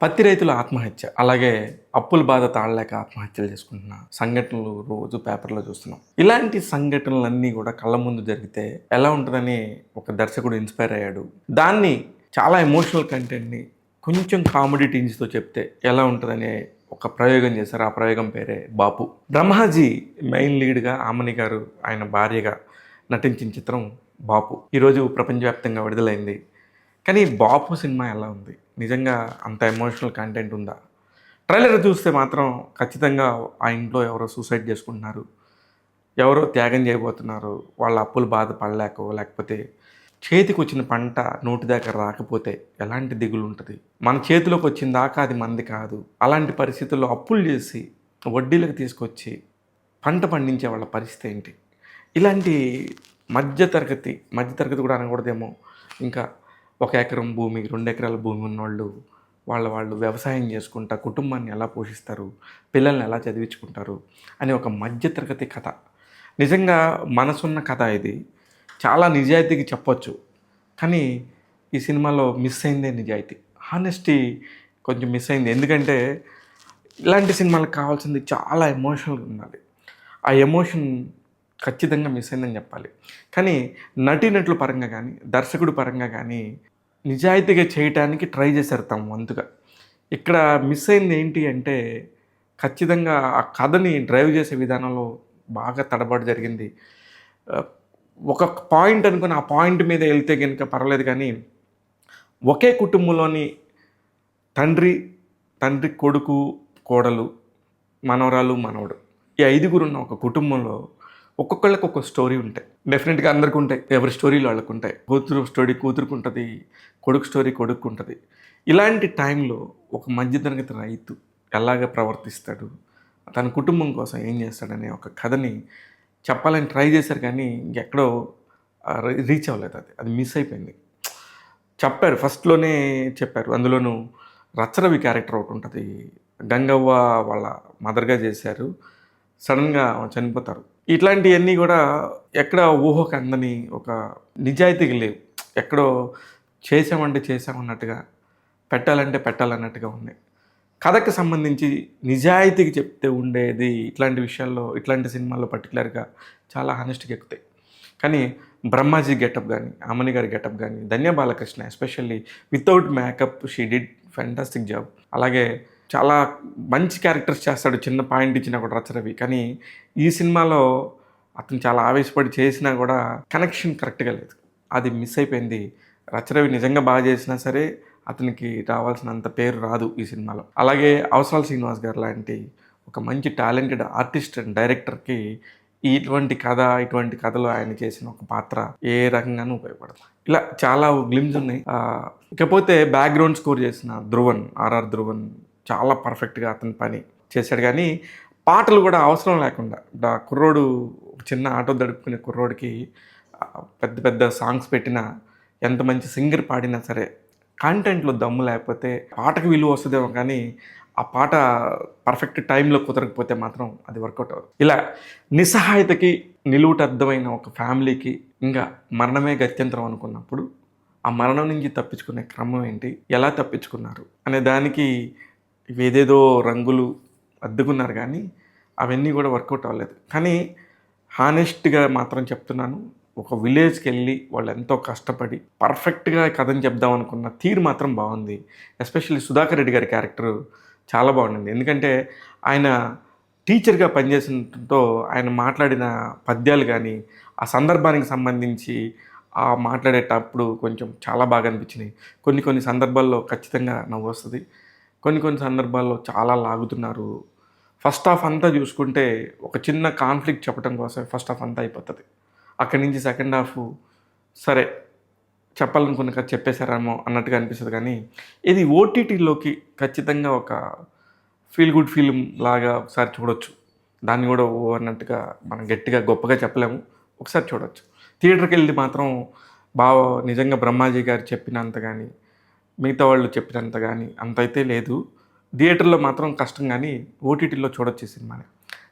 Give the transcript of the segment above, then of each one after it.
పత్తి రైతుల ఆత్మహత్య, అలాగే అప్పుల బాధ తాళలేక ఆత్మహత్యలు చేసుకుంటున్న సంఘటనలు రోజు పేపర్‌లో చూస్తున్నాం. ఇలాంటి సంఘటనలన్నీ గూడా కళ్ళ ముందు జరిగితే ఎలా ఉంటదని ఒక దర్శకుడు ఇన్‌స్పైర్ అయ్యాడు. దాన్ని చాలా ఎమోషనల్ కంటెంట్‌ని కొంచెం కామెడీ టింజ్‌తో చెప్తే ఎలా ఉంటదనే ఒక ప్రయోగం చేశారు. ఆ ప్రయోగం పేరే 'బాపు'. బ్రహ్మాజీ మెయిన్ లీడ్‌గా, ఆమని గారు ఆయన భార్యగా నటించిన చిత్రం 'బాపు' ఈరోజు ప్రపంచవ్యాప్తంగా విడుదలైంది. కానీ 'బాపు' సినిమా ఎలా ఉంది? నిజంగా అంత ఎమోషనల్ కంటెంట్ ఉందా? ట్రైలర్ చూస్తే మాత్రం ఖచ్చితంగా ఆ ఇంట్లో ఎవరో సూసైడ్ చేసుకుంటున్నారు. ఎవరో త్యాగం చేయబోతున్నారు. వాళ్ళ అప్పులు బాధ పడలేకో, లేకపోతే చేతికొచ్చిన పంట నోటి దాకా రాకపోతే ఎలాంటి దిగులుంటది? మన చేతిలోకొచ్చిన దాకా అది మనది కాదు. అలాంటి పరిస్థితుల్లో అప్పులు చేసి, వడ్డీలకు తీసుకొచ్చి పంట పండించే వాళ్ళ పరిస్థితి ఏంటి? ఇలాంటి మధ్య తరగతి కూడా అనకూడదేమో. ఇంకా 1 ఎకరం భూమి, 2 ఎకరాల భూమి ఉన్నోళ్ళు వాళ్ళు వ్యవసాయం చేసుకుంటా కుటుంబాన్ని ఎలా పోషిస్తారు? పిల్లల్ని ఎలా చదివించుకుంటారు? అనే ఒక మధ్య తరగతి కథ. నిజంగా మనసున్న కథ ఇది. చాలా నిజాయితీగా చెప్పొచ్చు. కానీ ఈ సినిమాలో మిస్ అయిందే నిజాయితీ. హానెస్టీ కొంచెం మిస్ అయింది. ఎందుకంటే ఇలాంటి సినిమాలకు కావాల్సింది చాలా ఎమోషనల్‌గా ఉండాలి. ఆ ఎమోషన్ ఖచ్చితంగా మిస్ అయిందని చెప్పాలి. కానీ నటీనటుల పరంగా గానీ, దర్శకుడి పరంగా గానీ నిజాయితీగా చేయటానికి ట్రై చేశారు తమ వంతుగా. ఇక్కడ మిస్ అయింది ఏంటి అంటే, ఖచ్చితంగా ఆ కథని డ్రైవ్ చేసే విధానంలో బాగా తడబాటు జరిగింది. ఆహ్, ఒక పాయింట్ అనుకుని ఆ పాయింట్ మీద ఎళ్తే గనుక పర్వాలేదు కానీ, ఒకే కుటుంబంలోని తండ్రి, తండ్రి కొడుకు, కోడలు, మనవరాలు, మనవడు. ఈ ఐదుగురున్న ఒక కుటుంబంలో ఒక్కొక్కళ్ళకి ఒక్కో స్టోరీ ఉంటాయి. డెఫినెట్‌గా అందరికి ఉంటాయి. ఎవరి స్టోరీలు వాళ్ళకుంటాయి. కూతురు స్టోరీ కూతురుకుంటది. కొడుకు స్టోరీ కొడుక్కుంటది. ఇలాంటి టైంలో ఒక మధ్య తరగతి రైతు ఎలాగ ప్రవర్తిస్తాడు? తన కుటుంబం కోసం ఏం చేస్తాడనే ఒక కథని చెప్పాలని ట్రై చేశారు కానీ ఇంకెక్కడో రీచ్ అవ్వలేదు అది. అది మిస్ అయిపోయింది. చెప్పారు. ఫస్ట్‌లోనే చెప్పారు. అందులోనూ రచ్చరవి క్యారెక్టర్ ఒకటుంటది. గంగవ్వ వాళ్ళ మదర్‌గా చేశారు. సడెన్‌గా చనిపోతారు. ఇట్లాంటియన్నీ గూడా ఎక్కడ ఊహకు అందని ఒక నిజాయితీగా లేవు. ఎక్కడో చేసామంటే చేసామన్నట్టుగా, పెట్టాలంటే పెట్టాలన్నట్టుగా ఉన్నాయి. కథకి సంబంధించి నిజాయితీగా చెప్తే ఉండేది ఇట్లాంటి విషయాల్లో, ఇట్లాంటి సినిమాల్లో పర్టిక్యులర్‌గా చాలా హానెస్ట్‌గా ఎక్కుతాయి. కానీ బ్రహ్మాజీ గెటప్ గానీ, అమని గారి గెటప్ గానీ, Dhanya Balakrishna especially without makeup she did fantastic job. అలాగే చాలా మంచి క్యారెక్టర్స్ చేస్తాడు. చిన్న పాయింట్ ఇచ్చినా కూడా రచరవి. కానీ ఈ సినిమాలో అతను చాలా ఆవేశపడి చేసినా కూడా కనెక్షన్ కరెక్ట్‌గా లేదు. అది మిస్ అయిపోయింది. రచరవి నిజంగా బాగా చేసినా సరే అతనికి రావాల్సినంత పేరు రాదు ఈ సినిమాలో. అలాగే అవసరాల శ్రీనివాస్ గారు లాంటి ఒక మంచి టాలెంటెడ్ ఆర్టిస్ట్ అండ్ డైరెక్టర్‌కి ఇటువంటి కథలో ఆయన చేసిన ఒక పాత్ర ఏ రకంగానూ ఉపయోగపడదు. ఇలా చాలా గ్లిమ్స్ ఉన్నాయి. ఇకపోతే బ్యాక్‌గ్రౌండ్ స్కోర్ చేసిన ధ్రువన్, ఆర్ఆర్ ధ్రువన్ చాలా పర్ఫెక్ట్‌గా అతని పని చేశాడు. కానీ పాటలు కూడా అవసరం లేకుండా కుర్రోడు చిన్న ఆటో దడుపుకునే కుర్రోడికి పెద్ద పెద్ద సాంగ్స్ పెట్టినా, ఎంత మంచి సింగర్ పాడినా సరే కంటెంట్‌లో దమ్ము లేకపోతే పాటకి విలువ వస్తదేమో కానీ, ఆ పాట పర్ఫెక్ట్ టైంలో కుదరకపోతే మాత్రం అది వర్కౌట్ అవ్వదు. ఇలా నిస్సహాయతకి నిలువుటద్దమైన ఒక ఫ్యామిలీకి ఇంకా మరణమే గత్యంతరం అనుకున్నప్పుడు, ఆ మరణం నుంచి తప్పించుకునే క్రమం ఏంటి? ఎలా తప్పించుకున్నారు? అనే దానికి ఏదేదో రంగులు అద్దుకున్నారు కానీ, అవన్నీ కూడా వర్కౌట్ అవ్వలేదు. కానీ హానెస్ట్‌గా మాత్రం చెప్తున్నాను. ఒక విలేజ్‌కెళ్ళి వాళ్ళెంతో కష్టపడి పర్ఫెక్ట్‌గా కథని చెప్దాం అనుకున్న తీరు మాత్రం బాగుంది. ఎస్పెషల్లీ సుధాకర్ రెడ్డి గారి క్యారెక్టర్ చాలా బాగుండింది. ఎందుకంటే ఆయన టీచర్‌గా పనిచేసినతో ఆయన మాట్లాడిన పద్యాలు గానీ, ఆ సందర్భానికి సంబంధించి మాట్లాడేటప్పుడు కొంచెం చాలా బాగా అనిపించినాయి. కొన్ని కొన్ని సందర్భాల్లో ఖచ్చితంగా నవ్వొస్తది. కొన్ని సందర్భాల్లో చాలా లాగుతున్నారు. ఫస్ట్ హాఫ్ అంతా చూసుకుంటే ఒక చిన్న కాన్ఫ్లిక్ట్ చెప్పడం కోసం ఫస్ట్ హాఫ్ అంతా అయిపోతది. అక్కడి నుంచి సెకండ్ హాఫు సరే చెప్పాలనుకున్న కథ చెప్పేశారేమో అన్నట్టుగా అనిపిస్తది కానీ, ఇది ఓటీటీలోకి ఖచ్చితంగా ఒక ఫీల్ గుడ్ ఫిల్మ్ లాగా ఒకసారి చూడొచ్చు. దాన్ని కూడా ఓ అన్నట్టుగా మనం గట్టిగా గొప్పగా చెప్పలేము. ఒకసారి చూడొచ్చు. థియేటర్‌కెళ్ళి మాత్రం నిజంగా బ్రహ్మాజీ గారు చెప్పినంత గానీ, మిగతా వాళ్ళు చెప్పినంత గానీ అంతైతే లేదు. థియేటర్‌లో మాత్రం కష్టం గానీ, ఓటీటీలో చూడొచ్చు ఈ సినిమాని.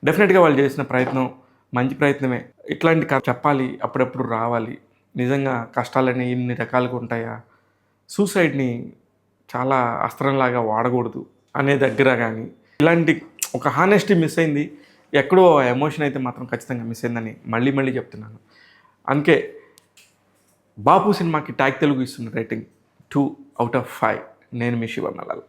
డెఫినెట్‌గా వాళ్ళు చేసిన ప్రయత్నం మంచి ప్రయత్నమే. ఇట్లాంటి కథ చెప్పాలి, అప్పుడప్పుడు రావాలి. నిజంగా కష్టాలని ఇన్ని రకాలుగా ఉంటాయా? సూసైడ్‌ని చాలా అస్త్రంలాగా వాడకూడదు అనే దగ్గర కానీ ఇలాంటి ఒక హానెస్టీ మిస్ అయింది. ఎక్కడో ఎమోషన్ అయితే మాత్రం ఖచ్చితంగా మిస్ అయిందని మళ్ళీ మళ్ళీ చెప్తున్నాను. అందుకే బాపు సినిమాకి ట్యాగ్ తెలుగు ఇస్తున్న రేటింగ్ 2/5. నేను మీ శివ మల్లాల్.